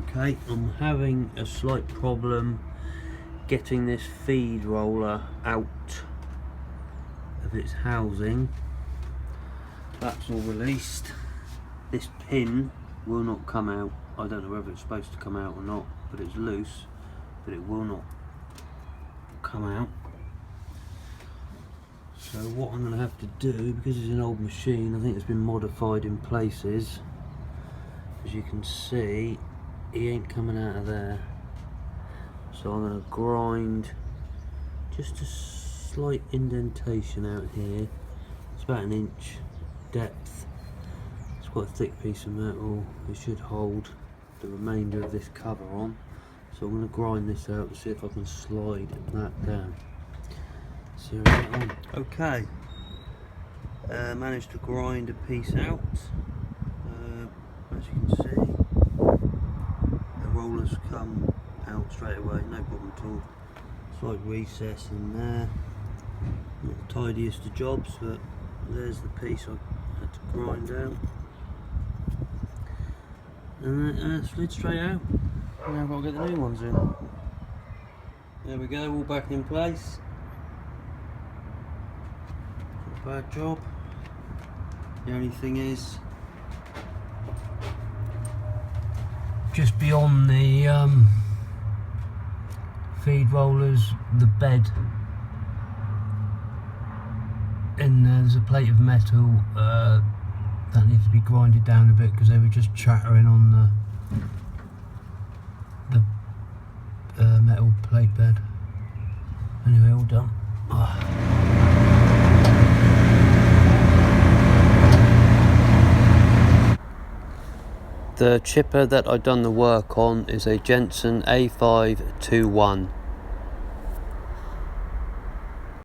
Okay, I'm having a slight problem getting this feed roller out of its housing. That's all released. This pin will not come out. I don't know whether it's supposed to come out or not, but it's loose, but it will not come out. So what I'm going to have to do, because it's an old machine, I think it's been modified in places. As you can see, he ain't coming out of there. So I'm going to grind just a slight indentation out here. It's about 1 inch depth. It's quite a thick piece of metal. It should hold the remainder of this cover on. So I'm going to grind this out and see if I can slide that down. See how we get on. Okay, managed to grind a piece out. As you can see, the rollers come out straight away, no problem at all. Slight recess in there. Not the tidiest of jobs, but there's the piece I had to grind out. And then slid straight out. Now I've got to get the new ones in. There we go, all back in place. Not a bad job. The only thing is, just beyond the feed rollers, the bed, and there's a plate of metal that needs to be grinded down a bit because they were just chattering on the metal plate bed. Anyway, all done. The chipper that I've done the work on is a Jensen A521.